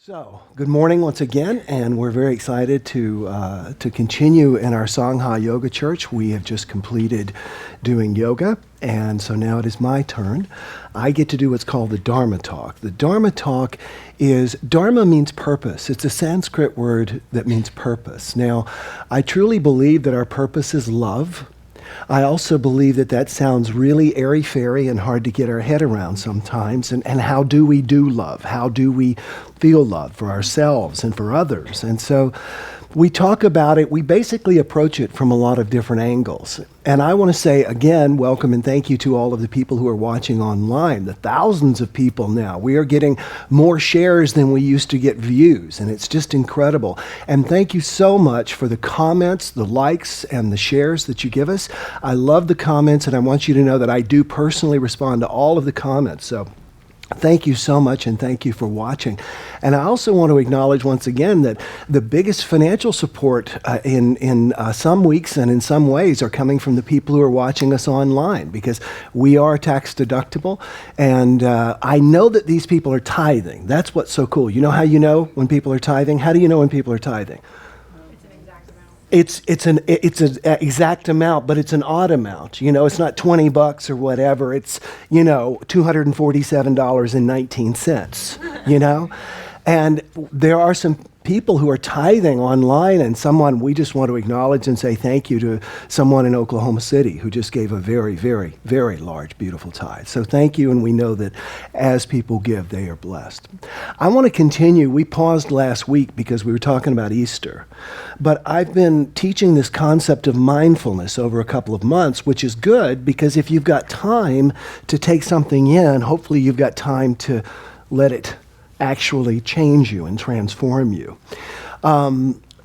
So, good morning once again, and we're very excited to continue in our Sangha Yoga Church. We have just completed doing yoga, and so now it is my turn. I get to do what's called the Dharma Talk. The Dharma Talk is, Dharma means purpose. It's a Sanskrit word that means purpose. Now, I truly believe that our purpose is love. I also believe that that sounds really airy-fairy and hard to get our head around sometimes. And how do we do love? How do we feel love for ourselves and for others? And so we talk about it. We basically approach it from a lot of different angles. And I want to say, again, welcome and thank you to all of the people who are watching online, the thousands of people now. We are getting more shares than we used to get views, and it's just incredible. And thank you so much for the comments, the likes, and the shares that you give us. I love the comments, and I want you to know that I do personally respond to all of the comments. So thank you so much, and thank you for watching. And I also want to acknowledge once again that the biggest financial support in some weeks and in some ways are coming from the people who are watching us online, because we are tax deductible. And I know that these people are tithing. That's what's so cool. You know how you know when people are tithing? How do you know when people are tithing? It's an exact amount, but it's an odd amount. You know, it's not $20 or whatever. It's, $247.19, And there are some people who are tithing online, and someone we just want to acknowledge and say thank you to someone in Oklahoma City who just gave a very, very, very large, beautiful tithe. So thank you, and we know that as people give, they are blessed. I want to continue. We paused last week because we were talking about Easter, but I've been teaching this concept of mindfulness over a couple of months, which is good because if you've got time to take something in, hopefully you've got time to let it actually change you and transform you.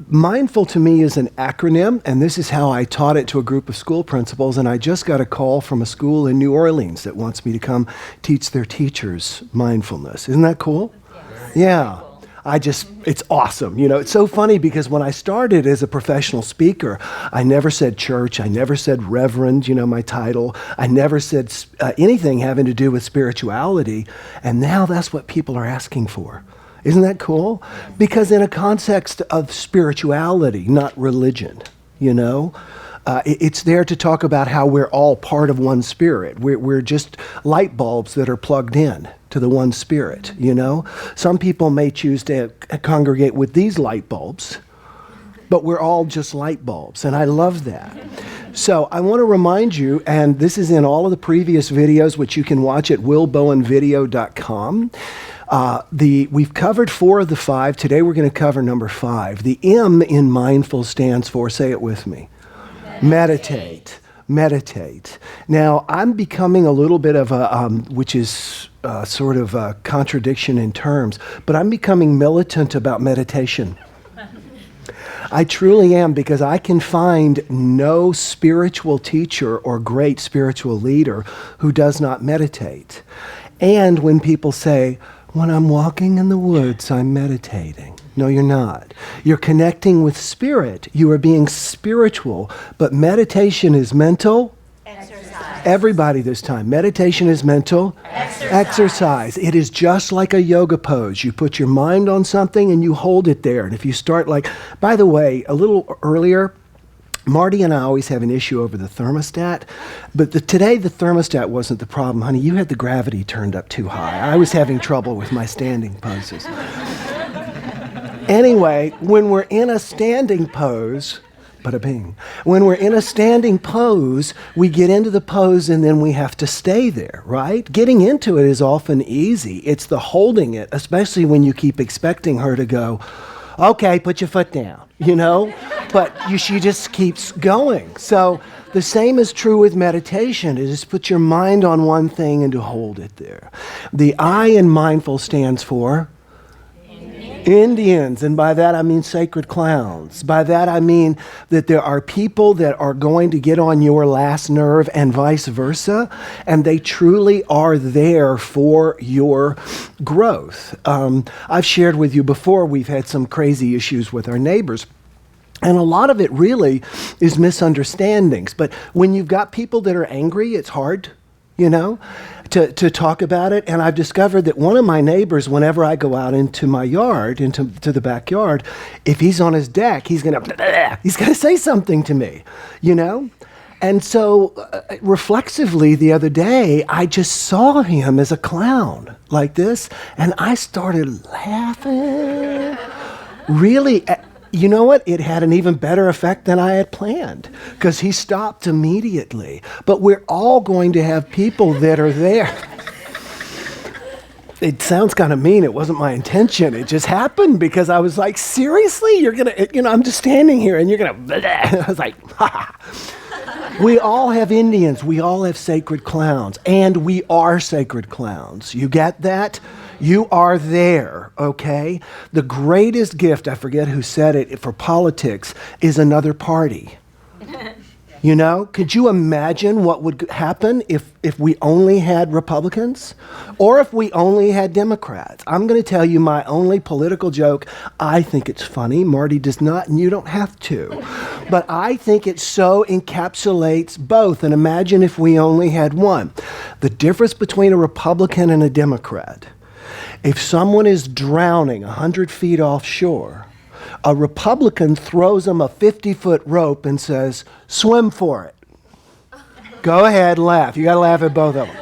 Mindful to me is an acronym, and this is how I taught it to a group of school principals, and I just got a call from a school in New Orleans that wants me to come teach their teachers mindfulness. Isn't that cool? Yes. Yeah. It's awesome. It's so funny because when I started as a professional speaker, I never said church, I never said reverend, my title. I never said anything having to do with spirituality. And now that's what people are asking for. Isn't that cool? Because in a context of spirituality, not religion, it's there to talk about how we're all part of one spirit. We're just light bulbs that are plugged in to the one spirit, Some people may choose to congregate with these light bulbs, but we're all just light bulbs, and I love that. So I want to remind you, and this is in all of the previous videos, which you can watch at willbowenvideo.com. We've covered 4 of the 5. Today we're going to cover number 5. The M in mindful stands for, say it with me, meditate. Meditate. Now, I'm becoming a little bit of a, which is sort of a contradiction in terms, but I'm becoming militant about meditation. I truly am, because I can find no spiritual teacher or great spiritual leader who does not meditate. And when people say, when I'm walking in the woods, I'm meditating. No, you're not. You're connecting with spirit. You are being spiritual, but meditation is mental. Exercise. Everybody this time. Meditation is mental. Exercise. It is just like a yoga pose. You put your mind on something and you hold it there. And if you start by the way, a little earlier, Marty and I always have an issue over the thermostat, but today the thermostat wasn't the problem, honey. You had the gravity turned up too high. I was having trouble with my standing poses. Anyway, when we're in a standing pose, bada bing. When we're in a standing pose, we get into the pose and then we have to stay there, right? Getting into it is often easy. It's the holding it, especially when you keep expecting her to go, okay, put your foot down, But she just keeps going. So the same is true with meditation. It is put your mind on one thing and to hold it there. The I in mindful stands for Indians, and by that I mean sacred clowns. By that I mean that there are people that are going to get on your last nerve and vice versa, and they truly are there for your growth. I've shared with you before, we've had some crazy issues with our neighbors. And a lot of it really is misunderstandings. But when you've got people that are angry, it's hard, to to talk about it. And I've discovered that one of my neighbors, whenever I go out into my yard, into the backyard, if he's on his deck, he's going to say something to me, you know? And so reflexively the other day, I just saw him as a clown like this, and I started laughing. Really, you know what? It had an even better effect than I had planned, because he stopped immediately. But we're all going to have people that are there. It sounds kind of mean. It wasn't my intention. It just happened because I was like, seriously? You're going to, I'm just standing here and you're going to, I was like, ha. We all have Indians. We all have sacred clowns. And we are sacred clowns. You get that? You are there, okay? The greatest gift, I forget who said it, for politics is another party. You know, could you imagine what would happen if we only had Republicans or if we only had Democrats? I'm going to tell you my only political joke. I think it's funny. Marty does not, and you don't have to. But I think it so encapsulates both. And imagine if we only had one. The difference between a Republican and a Democrat. If someone is drowning 100 feet offshore, a Republican throws them a 50-foot rope and says, swim for it. Go ahead, laugh. You got to laugh at both of them.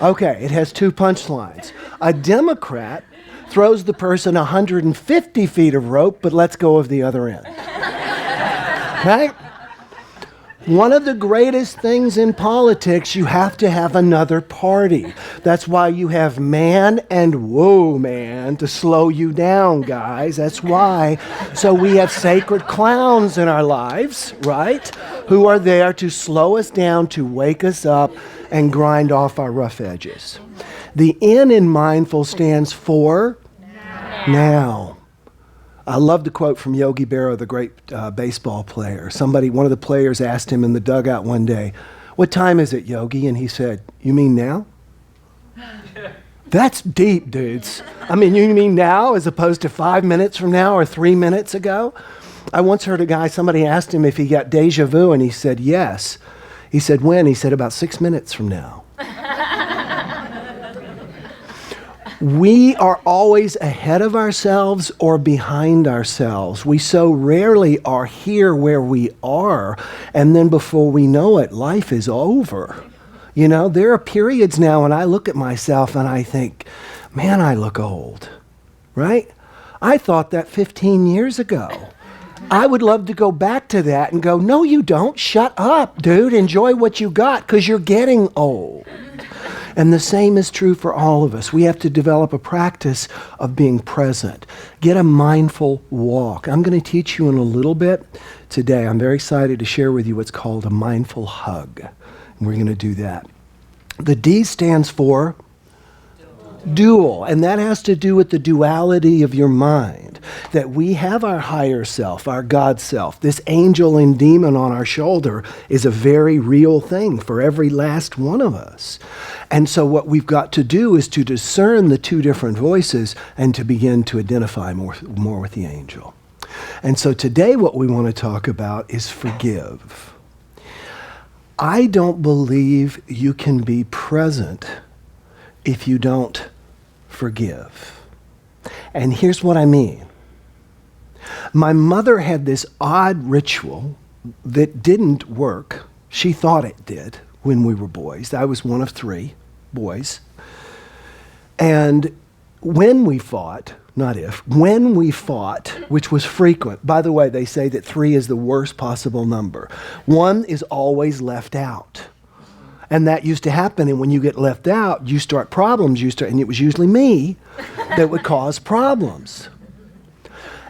Okay, it has two punchlines. A Democrat throws the person 150 feet of rope, but lets go of the other end. Right? One of the greatest things in politics, you have to have another party. That's why you have man and whoa man to slow you down, guys. That's why. So we have sacred clowns in our lives, right? Who are there to slow us down, to wake us up, and grind off our rough edges. The N in mindful stands for now. I love the quote from Yogi Berra, the great baseball player. One of the players asked him in the dugout one day, "What time is it, Yogi?" And he said, "You mean now?" That's deep, dudes. I mean, you mean now as opposed to 5 minutes from now or 3 minutes ago? I once heard somebody asked him if he got deja vu, and he said, yes. He said, when? He said, about 6 minutes from now. We are always ahead of ourselves or behind ourselves. We so rarely are here where we are, and then before we know it, life is over. You know, there are periods now when I look at myself and I think, man, I look old, right? I thought that 15 years ago. I would love to go back to that and go, no, you don't. Shut up, dude. Enjoy what you got because you're getting old. And the same is true for all of us. We have to develop a practice of being present. Get a mindful walk. I'm going to teach you in a little bit today. I'm very excited to share with you what's called a mindful hug. And we're going to do that. The D stands for dual, and that has to do with the duality of your mind, that we have our higher self, our God self. This angel and demon on our shoulder is a very real thing for every last one of us. And so what we've got to do is to discern the two different voices and to begin to identify more with the angel. And so today what we want to talk about is forgive. I don't believe you can be present if you don't forgive. And here's what I mean. My mother had this odd ritual that didn't work. She thought it did when we were boys. I was one of 3 boys. And when we fought, when we fought, which was frequent, by the way, they say that 3 is the worst possible number. 1 is always left out. And that used to happen. And when you get left out, you start problems. And it was usually me that would cause problems.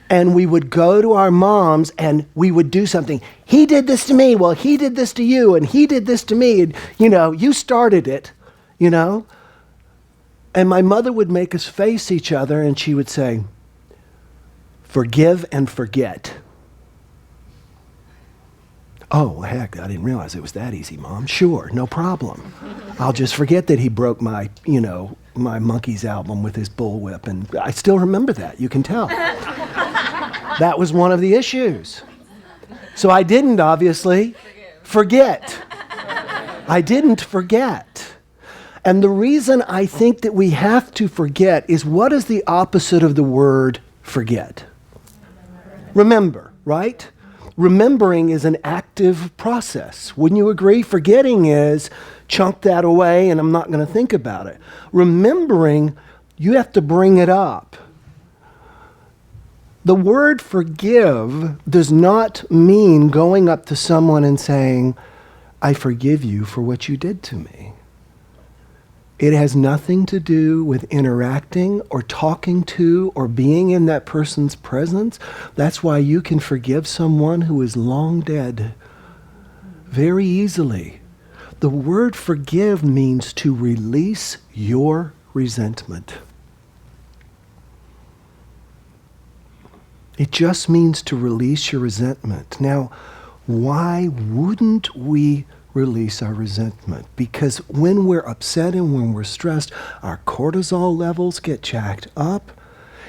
And we would go to our moms and we would do something. He did this to me. Well, he did this to you. And he did this to me. And, you started it, And my mother would make us face each other and she would say, forgive and forget. Oh, heck, I didn't realize it was that easy, Mom. Sure, no problem. I'll just forget that he broke my Monkees album with his bullwhip. And I still remember that, you can tell. That was one of the issues. So I didn't, obviously, forget. I didn't forget. And the reason I think that we have to forget is, what is the opposite of the word forget? Remember, right? Remembering is an active process. Wouldn't you agree? Forgetting is chunk that away and I'm not going to think about it. Remembering, you have to bring it up. The word forgive does not mean going up to someone and saying, I forgive you for what you did to me. It has nothing to do with interacting or talking to or being in that person's presence. That's why you can forgive someone who is long dead very easily. The word forgive means to release your resentment. It just means to release your resentment. Now, why wouldn't we release our resentment? Because when we're upset and when we're stressed, our cortisol levels get jacked up.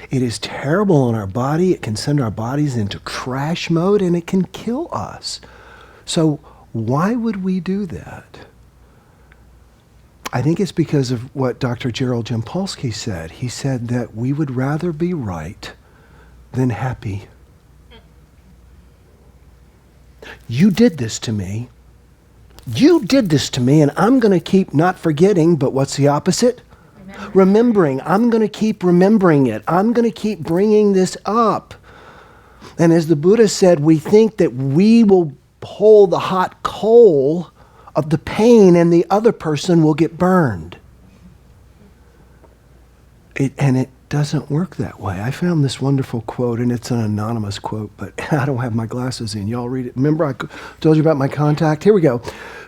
It is terrible on our body. It can send our bodies into crash mode and it can kill us. So why would we do that? I think it's because of what Dr. Gerald Jampolsky said. He said that we would rather be right than happy. You did this to me. You did this to me, and I'm going to keep not forgetting, but what's the opposite? Remembering. I'm going to keep remembering it. I'm going to keep bringing this up. And as the Buddha said, we think that we will hold the hot coal of the pain and the other person will get burned. It doesn't work that way. I found this wonderful quote, and it's an anonymous quote, but I don't have my glasses in. Y'all read it. Remember I told you about my contact? Here we go.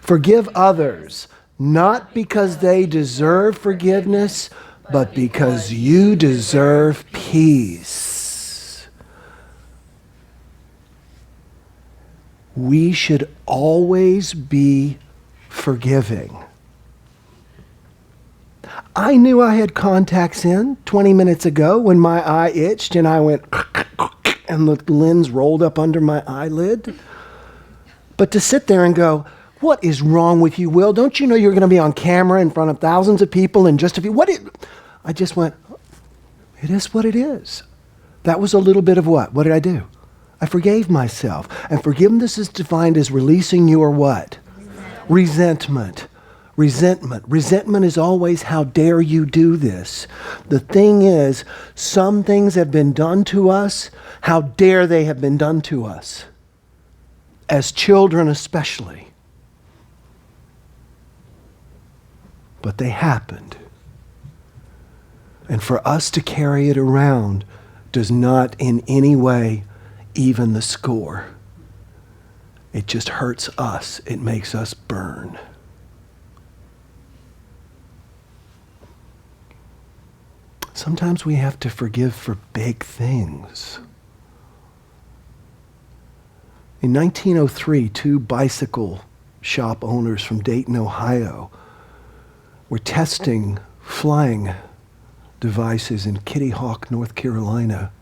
Forgive others, not because they deserve forgiveness, but because you deserve peace. We should always be forgiving. I knew I had contacts in 20 minutes ago when my eye itched and I went and the lens rolled up under my eyelid. But to sit there and go, what is wrong with you, Will? Don't you know you're going to be on camera in front of thousands of people in just a few... I just went, it is what it is. That was a little bit of what? What did I do? I forgave myself. And forgiveness is defined as releasing your what? Resentment. Resentment is always, how dare you do this? The thing is, some things have been done to us. How dare they have been done to us? As children especially. But they happened. And for us to carry it around does not in any way even the score. It just hurts us. It makes us burn. Sometimes we have to forgive for big things. In 1903, two bicycle shop owners from Dayton, Ohio, were testing flying devices in Kitty Hawk, North Carolina.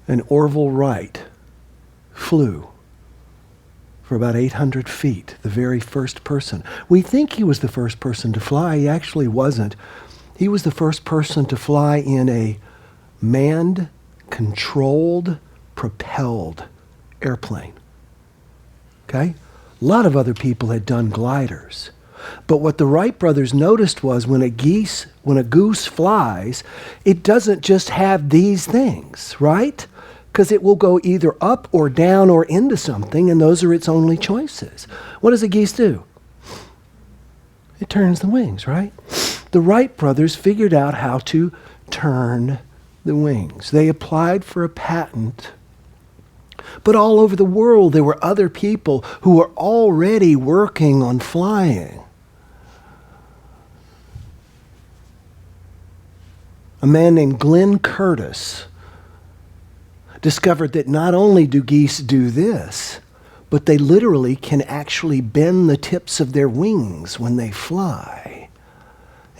And Orville Wright flew for about 800 feet, the very first person. We think he was the first person to fly. He actually wasn't. He was the first person to fly in a manned, controlled, propelled airplane. Okay? A lot of other people had done gliders. But what the Wright brothers noticed was when a goose flies, it doesn't just have these things, right? Because it will go either up or down or into something, and those are its only choices. What does a geese do? It turns the wings, right? The Wright brothers figured out how to turn the wings. They applied for a patent. But all over the world, there were other people who were already working on flying. A man named Glenn Curtis discovered that not only do geese do this, but they literally can actually bend the tips of their wings when they fly.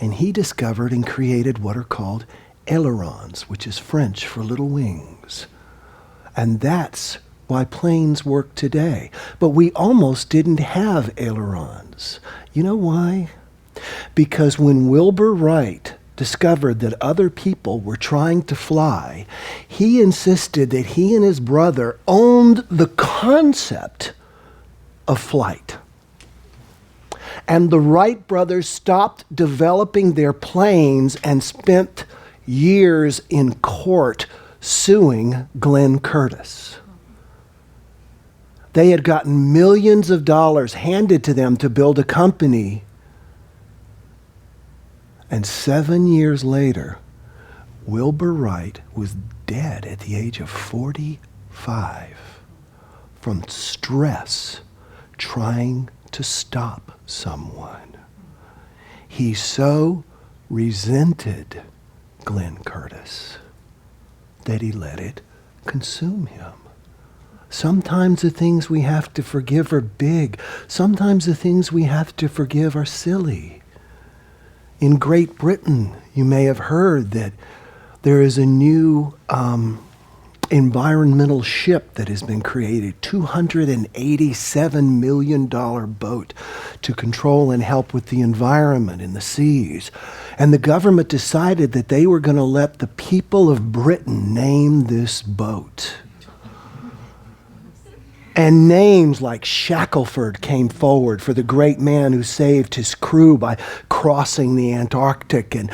And he discovered and created what are called ailerons, which is French for little wings. And that's why planes work today. But we almost didn't have ailerons. You know why? Because when Wilbur Wright discovered that other people were trying to fly, he insisted that he and his brother owned the concept of flight. And the Wright brothers stopped developing their planes and spent years in court suing Glenn Curtiss. They had gotten millions of dollars handed to them to build a company. And 7 years later, Wilbur Wright was dead at the age of 45 from stress trying to stop someone. He so resented Glenn Curtiss that he let it consume him. Sometimes the things we have to forgive are big. Sometimes the things we have to forgive are silly. In Great Britain, you may have heard that there is a new environmental ship that has been created, $287 million boat to control and help with the environment in the seas. And the government decided that they were going to let the people of Britain name this boat. And names like Shackelford came forward for the great man who saved his crew by crossing the Antarctic, and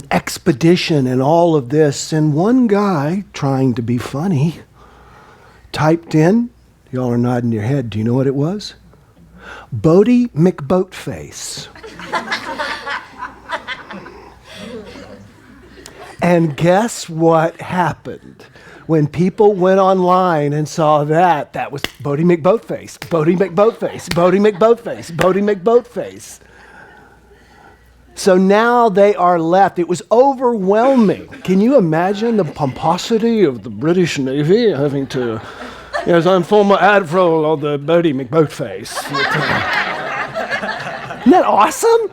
Expedition and all of this. And one guy, trying to be funny, typed in, y'all are nodding your head, do you know what it was? Bodie McBoatface. And guess what happened? When people went online and saw that, that was Bodie McBoatface, Bodie McBoatface, Bodie McBoatface, Bodie McBoatface. So now they are left. It was overwhelming. Can you imagine the pomposity of the British Navy having to, yes, I'm former Admiral of the Bodie McBoatface. Isn't that awesome?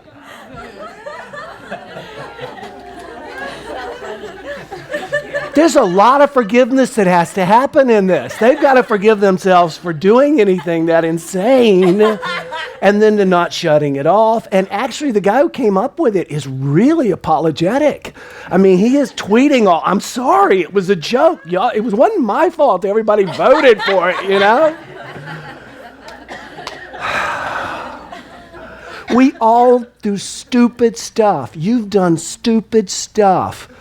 There's a lot of forgiveness that has to happen in this. They've got to forgive themselves for doing anything that insane and then to not shutting it off. And actually, the guy who came up with it is really apologetic. I mean, he is tweeting all, I'm sorry, it was a joke. Y'all, it wasn't my fault. Everybody voted for it, you know? We all do stupid stuff. You've done stupid stuff.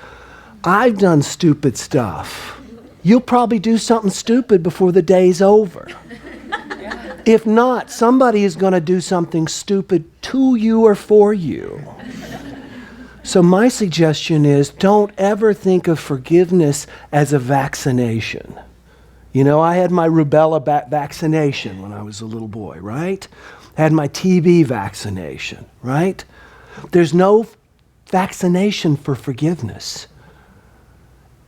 I've done stupid stuff. You'll probably do something stupid before the day's over. If not, somebody is going to do something stupid to you or for you. So my suggestion is, don't ever think of forgiveness as a vaccination. You know, I had my rubella vaccination when I was a little boy, right? I had my TB vaccination, right? There's no vaccination for forgiveness.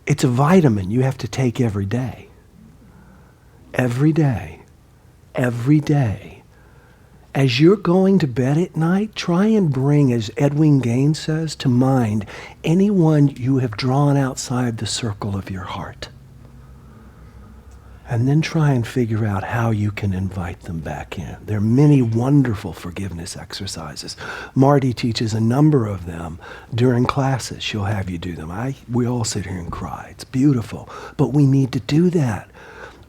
It's a vitamin you have to take every day. Every day. Every day. As you're going to bed at night, try and bring, as Edwin Gaines says, to mind anyone you have drawn outside the circle of your heart. And then try and figure out how you can invite them back in. There are many wonderful forgiveness exercises. Marti teaches a number of them during classes. She'll have you do them. We all sit here and cry. It's beautiful. But we need to do that.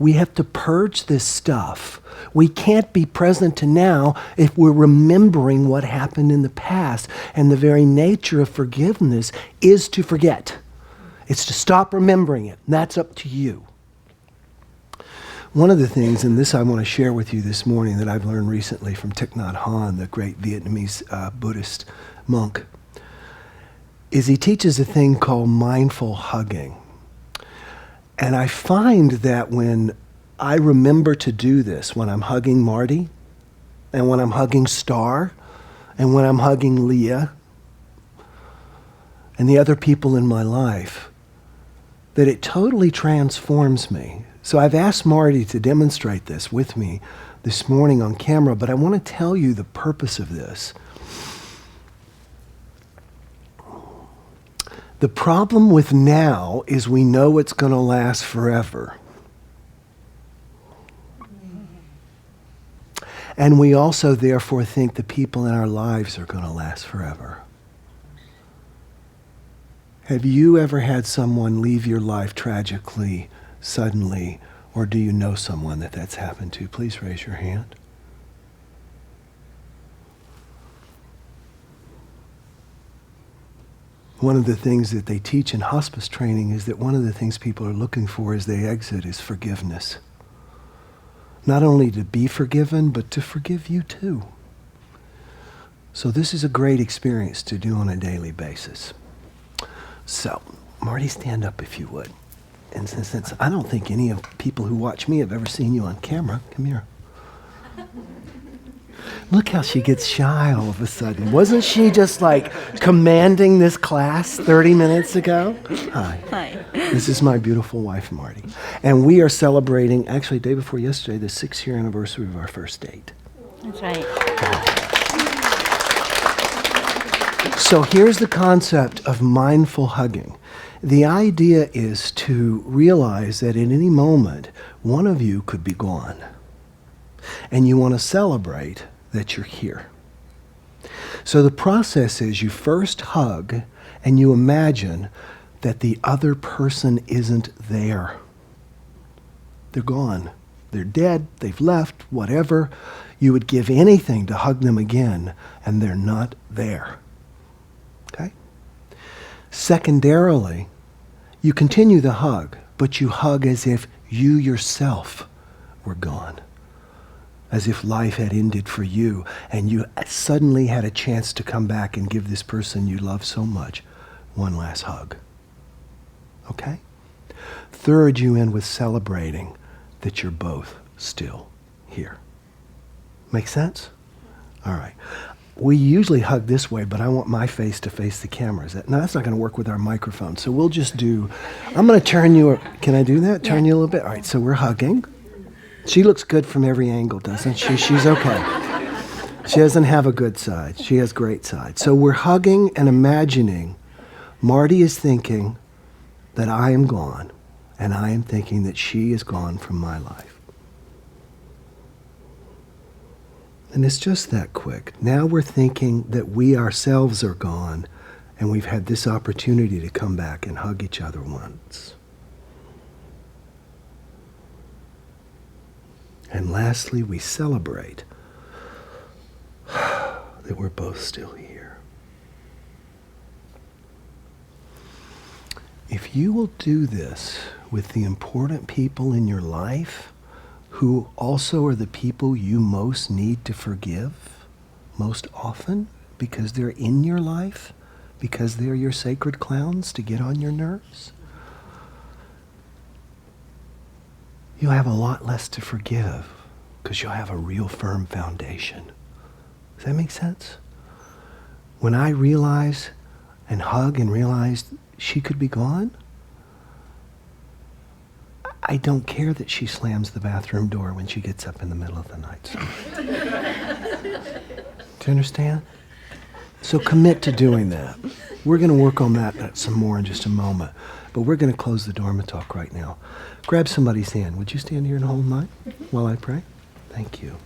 We have to purge this stuff. We can't be present to now if we're remembering what happened in the past. And the very nature of forgiveness is to forget. It's to stop remembering it. And that's up to you. One of the things, and this I want to share with you this morning, that I've learned recently from Thich Nhat Hanh, the great Vietnamese Buddhist monk, is he teaches a thing called mindful hugging. And I find that when I remember to do this, when I'm hugging Marti, and when I'm hugging Starr, and when I'm hugging Leah, and the other people in my life, that it totally transforms me. So I've asked Marti to demonstrate this with me this morning on camera, but I want to tell you the purpose of this. The problem with now is we know it's going to last forever. And we also therefore think the people in our lives are going to last forever. Have you ever had someone leave your life tragically, suddenly, or do you know someone that that's happened to? Please raise your hand. One of the things that they teach in hospice training is that one of the things people are looking for as they exit is forgiveness. Not only to be forgiven, but to forgive you too. So this is a great experience to do on a daily basis. So, Marty, stand up if you would. And since I don't think any of the people who watch me have ever seen you on camera, come here. Look how she gets shy all of a sudden. Wasn't she just like commanding this class 30 minutes ago? Hi. Hi. This is my beautiful wife, Marty. And we are celebrating, actually, day before yesterday, the 6-year anniversary of our first date. That's right. So here's the concept of mindful hugging. The idea is to realize that at any moment, one of you could be gone. And you want to celebrate that you're here. So the process is you first hug and you imagine that the other person isn't there. They're gone. They're dead. They've left. Whatever. You would give anything to hug them again, and they're not there. Okay? Secondarily, you continue the hug, but you hug as if you yourself were gone. As if life had ended for you, and you suddenly had a chance to come back and give this person you love so much one last hug. Okay? Third, you end with celebrating that you're both still here. Make sense? All right. We usually hug this way, but I want my face to face the camera. No, that's not going to work with our microphone. So we'll just do, I'm going to turn you, can I do that? Turn you a little bit? All right, so we're hugging. She looks good from every angle, doesn't she? She's okay. She doesn't have a good side. She has great sides. So we're hugging and imagining. Marty is thinking that I am gone, and I am thinking that she is gone from my life. And it's just that quick. Now we're thinking that we ourselves are gone, and we've had this opportunity to come back and hug each other once. And lastly, we celebrate that we're both still here. If you will do this with the important people in your life, who also are the people you most need to forgive most often, because they're in your life, because they're your sacred clowns to get on your nerves, you'll have a lot less to forgive because you'll have a real firm foundation. Does that make sense? When I realize and hug and realize she could be gone, I don't care that she slams the bathroom door when she gets up in the middle of the night. Do you understand? So commit to doing that. We're going to work on that some more in just a moment. But we're going to close the Dharma talk right now. Grab somebody's hand. Would you stand here and hold mine while I pray? Thank you.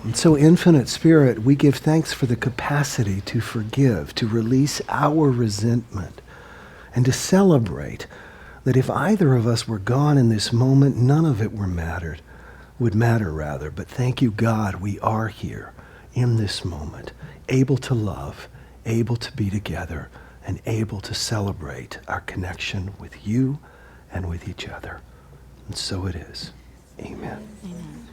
And so, Infinite Spirit, we give thanks for the capacity to forgive, to release our resentment, and to celebrate that if either of us were gone in this moment, none of it would matter. But thank you, God, we are here in this moment, able to love, able to be together, and able to celebrate our connection with you and with each other. And so it is. Amen. Amen.